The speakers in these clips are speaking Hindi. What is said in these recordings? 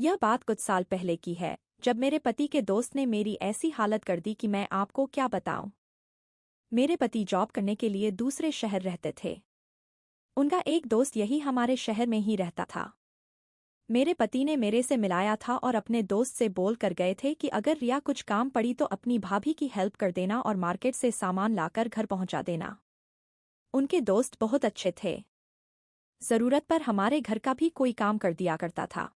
यह बात कुछ साल पहले की है, जब मेरे पति के दोस्त ने मेरी ऐसी हालत कर दी कि मैं आपको क्या बताऊं। मेरे पति जॉब करने के लिए दूसरे शहर रहते थे। उनका एक दोस्त यही हमारे शहर में ही रहता था। मेरे पति ने मेरे से मिलाया था और अपने दोस्त से बोल कर गए थे कि अगर रिया कुछ काम पड़ी तो अपनी भाभी की हेल्प कर देना और मार्केट से सामान लाकर घर पहुंचा देना। उनके दोस्त बहुत अच्छे थे। जरूरत पर हमारे घर का भी कोई काम कर दिया करता था।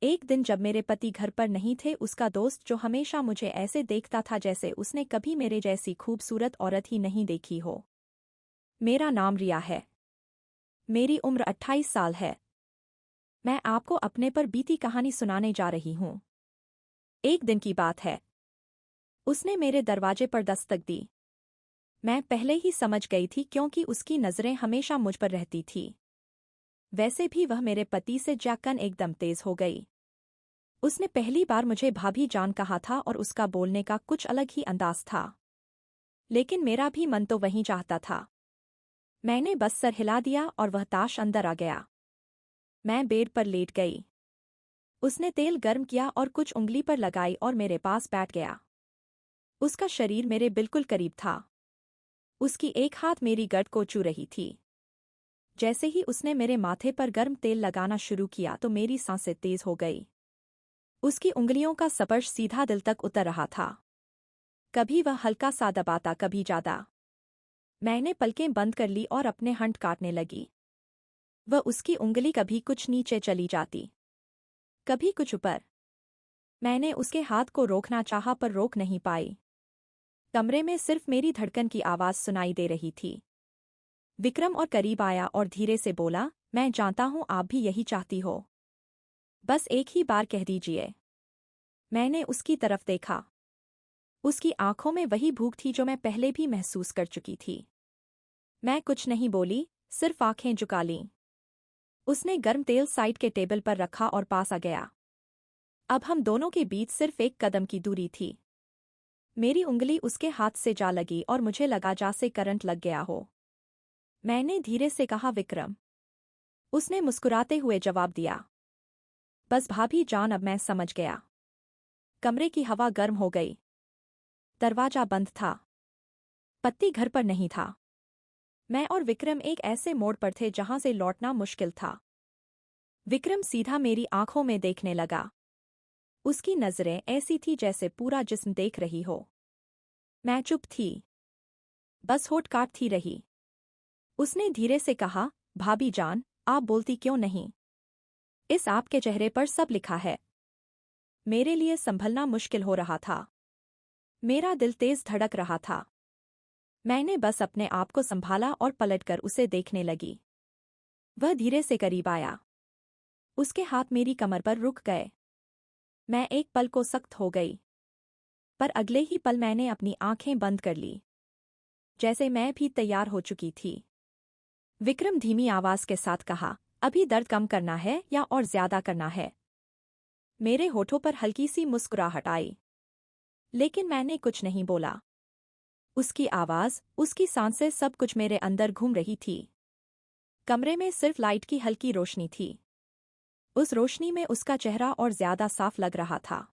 एक दिन जब मेरे पति घर पर नहीं थे, उसका दोस्त, जो हमेशा मुझे ऐसे देखता था जैसे उसने कभी मेरे जैसी खूबसूरत औरत ही नहीं देखी हो। मेरा नाम रिया है। मेरी उम्र 28 साल है। मैं आपको अपने पर बीती कहानी सुनाने जा रही हूं। एक दिन की बात है। उसने मेरे दरवाजे पर दस्तक दी। मैं पहले ही समझ गई थी क्योंकि उसकी नजरें हमेशा मुझ पर रहती थी। वैसे भी वह मेरे पति से जाकर एकदम तेज हो गई। उसने पहली बार मुझे भाभी जान कहा था और उसका बोलने का कुछ अलग ही अंदाज था। लेकिन मेरा भी मन तो वहीं चाहता था। मैंने बस सर हिला दिया और वह ताश अंदर आ गया। मैं बेड पर लेट गई। उसने तेल गर्म किया और कुछ उंगली पर लगाई और मेरे पास बैठ गया। उसका शरीर मेरे बिल्कुल करीब था। उसकी एक हाथ मेरी गर्द को छू रही थी। जैसे ही उसने मेरे माथे पर गर्म तेल लगाना शुरू किया तो मेरी सांसें तेज हो गई। उसकी उंगलियों का स्पर्श सीधा दिल तक उतर रहा था। कभी वह हल्का सा दबाता, कभी ज्यादा। मैंने पलकें बंद कर ली और अपने हंट काटने लगी। वह उसकी उंगली कभी कुछ नीचे चली जाती, कभी कुछ ऊपर। मैंने उसके हाथ को रोकना चाहा पर रोक नहीं पाई। कमरे में सिर्फ मेरी धड़कन की आवाज सुनाई दे रही थी। विक्रम और करीब आया और धीरे से बोला, मैं जानता हूं आप भी यही चाहती हो। बस एक ही बार कह दीजिए। मैंने उसकी तरफ देखा। उसकी आंखों में वही भूख थी जो मैं पहले भी महसूस कर चुकी थी। मैं कुछ नहीं बोली, सिर्फ आंखें झुका लीं। उसने गर्म तेल साइड के टेबल पर रखा और पास आ गया। अब हम दोनों के बीच सिर्फ एक कदम की दूरी थी। मेरी उंगली उसके हाथ से जा लगी और मुझे लगा जैसे करंट लग गया हो। मैंने धीरे से कहा, विक्रम। उसने मुस्कुराते हुए जवाब दिया, बस भाभी जान, अब मैं समझ गया। कमरे की हवा गर्म हो गई। दरवाजा बंद था। पति घर पर नहीं था। मैं और विक्रम एक ऐसे मोड़ पर थे जहां से लौटना मुश्किल था। विक्रम सीधा मेरी आंखों में देखने लगा। उसकी नजरें ऐसी थी जैसे पूरा जिस्म देख रही हो। मैं चुप थी, बस होठ काटती रही। उसने धीरे से कहा, भाभी जान, आप बोलती क्यों नहीं? इस आपके चेहरे पर सब लिखा है। मेरे लिए संभलना मुश्किल हो रहा था। मेरा दिल तेज धड़क रहा था। मैंने बस अपने आप को संभाला और पलटकर उसे देखने लगी। वह धीरे से करीब आया। उसके हाथ मेरी कमर पर रुक गए। मैं एक पल को सख्त हो गई, पर अगले ही पल मैंने अपनी आंखें बंद कर ली, जैसे मैं भी तैयार हो चुकी थी। विक्रम धीमी आवाज के साथ कहा, अभी दर्द कम करना है या और ज्यादा करना है? मेरे होठों पर हल्की सी मुस्कुराहट आई, लेकिन मैंने कुछ नहीं बोला। उसकी आवाज, उसकी सांसें, सब कुछ मेरे अंदर घूम रही थी। कमरे में सिर्फ लाइट की हल्की रोशनी थी। उस रोशनी में उसका चेहरा और ज्यादा साफ लग रहा था।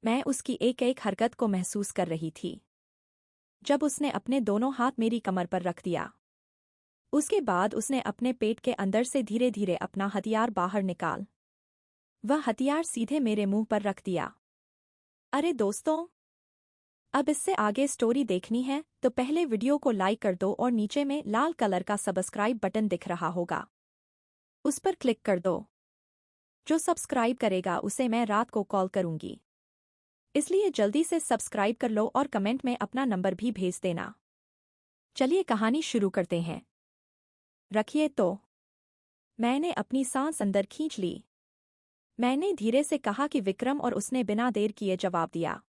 मैं उसकी एक एक हरकत को महसूस कर रही थी। जब उसने अपने दोनों हाथ मेरी कमर पर रख दिया, उसके बाद उसने अपने पेट के अंदर से धीरे धीरे अपना हथियार बाहर निकाल वह हथियार सीधे मेरे मुंह पर रख दिया। अरे दोस्तों, अब इससे आगे स्टोरी देखनी है तो पहले वीडियो को लाइक कर दो और नीचे में लाल कलर का सब्सक्राइब बटन दिख रहा होगा, उस पर क्लिक कर दो। जो सब्सक्राइब करेगा उसे मैं रात को कॉल करूंगी, इसलिए जल्दी से सब्सक्राइब कर लो और कमेंट में अपना नंबर भी भेज देना। चलिए कहानी शुरू करते हैं। रखिए तो। मैंने अपनी सांस अंदर खींच ली। मैंने धीरे से कहा कि विक्रम, और उसने बिना देर किए जवाब दिया,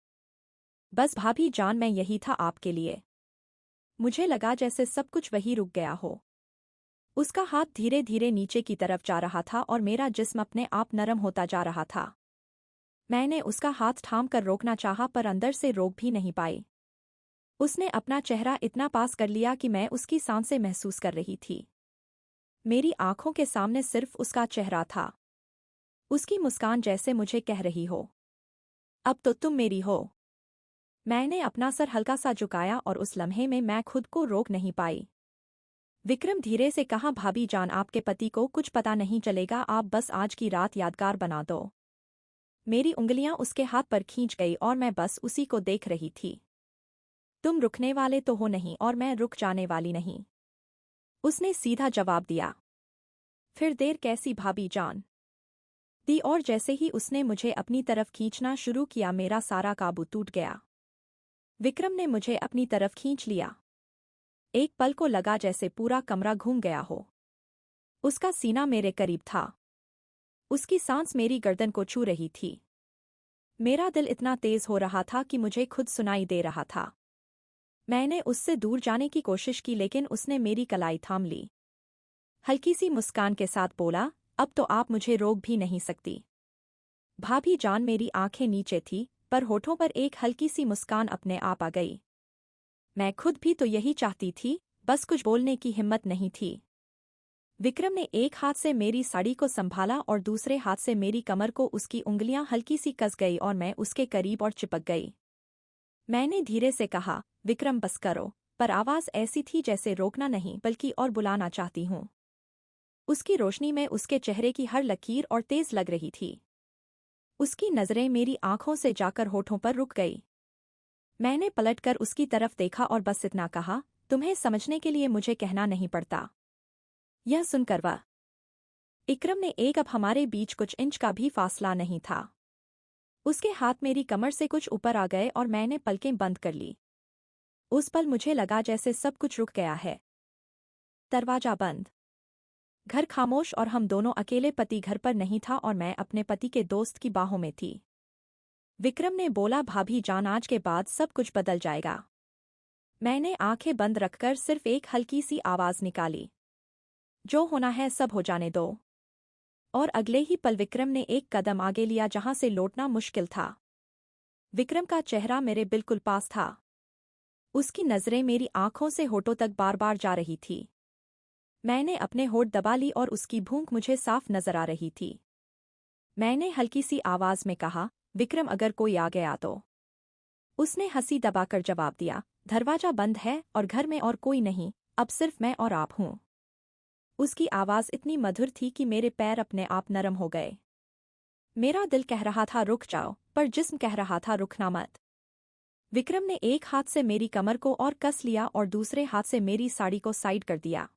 बस भाभी जान, मैं यही था आपके लिए। मुझे लगा जैसे सब कुछ वही रुक गया हो। उसका हाथ धीरे धीरे नीचे की तरफ जा रहा था और मेरा जिस्म अपने आप नरम होता जा रहा था। मैंने उसका हाथ थाम कर रोकना चाहा पर अंदर से रोक भी नहीं पाई। उसने अपना चेहरा इतना पास कर लिया कि मैं उसकी सांसें महसूस कर रही थी। मेरी आंखों के सामने सिर्फ उसका चेहरा था। उसकी मुस्कान जैसे मुझे कह रही हो, अब तो तुम मेरी हो। मैंने अपना सर हल्का सा झुकाया और उस लम्हे में मैं खुद को रोक नहीं पाई। विक्रम धीरे से कहा, भाभी जान, आपके पति को कुछ पता नहीं चलेगा, आप बस आज की रात यादगार बना दो। मेरी उंगलियां उसके हाथ पर खींच गई और मैं बस उसी को देख रही थी। तुम रुकने वाले तो हो नहीं और मैं रुक जाने वाली नहीं, उसने सीधा जवाब दिया। फिर देर कैसी भाभी जान, दी, और जैसे ही उसने मुझे अपनी तरफ खींचना शुरू किया मेरा सारा काबू टूट गया। विक्रम ने मुझे अपनी तरफ खींच लिया। एक पल को लगा जैसे पूरा कमरा घूम गया हो। उसका सीना मेरे करीब था, उसकी सांस मेरी गर्दन को छू रही थी। मेरा दिल इतना तेज हो रहा था कि मुझे खुद सुनाई दे रहा था। मैंने उससे दूर जाने की कोशिश की लेकिन उसने मेरी कलाई थाम ली। हल्की सी मुस्कान के साथ बोला, अब तो आप मुझे रोक भी नहीं सकती। भाभी जान, मेरी आंखें नीचे थी पर होठों पर एक हल्की सी मुस्कान अपने आप आ गई। मैं खुद भी तो यही चाहती थी, बस कुछ बोलने की हिम्मत नहीं थी। विक्रम ने एक हाथ से मेरी साड़ी को संभाला और दूसरे हाथ से मेरी कमर को उसकी उंगलियां हल्की सी कस गई और मैं उसके करीब और चिपक गई। मैंने धीरे से कहा, विक्रम बस करो, पर आवाज ऐसी थी जैसे रोकना नहीं बल्कि और बुलाना चाहती हूँ। उसकी रोशनी में उसके चेहरे की हर लकीर और तेज लग रही थी। उसकी नजरें मेरी आंखों से जाकर होठों पर रुक गई। मैंने पलटकर उसकी तरफ देखा और बस इतना कहा, तुम्हें समझने के लिए मुझे कहना नहीं पड़ता। यह सुनकर वह विक्रम ने एक, अब हमारे बीच कुछ इंच का भी फासला नहीं था। उसके हाथ मेरी कमर से कुछ ऊपर आ गए और मैंने पलकें बंद कर ली। उस पल मुझे लगा जैसे सब कुछ रुक गया है। दरवाजा बंद, घर खामोश और हम दोनों अकेले। पति घर पर नहीं था और मैं अपने पति के दोस्त की बाहों में थी। विक्रम ने बोला, भाभी जान, आज के बाद सब कुछ बदल जाएगा। मैंने आंखें बंद रखकर सिर्फ एक हल्की सी आवाज निकाली, जो होना है सब हो जाने दो। और अगले ही पल विक्रम ने एक कदम आगे लिया जहां से लौटना मुश्किल था। विक्रम का चेहरा मेरे बिल्कुल पास था। उसकी नजरें मेरी आंखों से होठों तक बार बार जा रही थी। मैंने अपने होठ दबा ली और उसकी भूख मुझे साफ नजर आ रही थी। मैंने हल्की सी आवाज में कहा, विक्रम अगर कोई आ गया तो। उसने हंसी दबाकर जवाब दिया, दरवाजा बंद है और घर में और कोई नहीं, अब सिर्फ मैं और आप हूं। उसकी आवाज इतनी मधुर थी कि मेरे पैर अपने आप नरम हो गए। मेरा दिल कह रहा था रुक जाओ, पर जिस्म कह रहा था रुकना मत। विक्रम ने एक हाथ से मेरी कमर को और कस लिया और दूसरे हाथ से मेरी साड़ी को साइड कर दिया।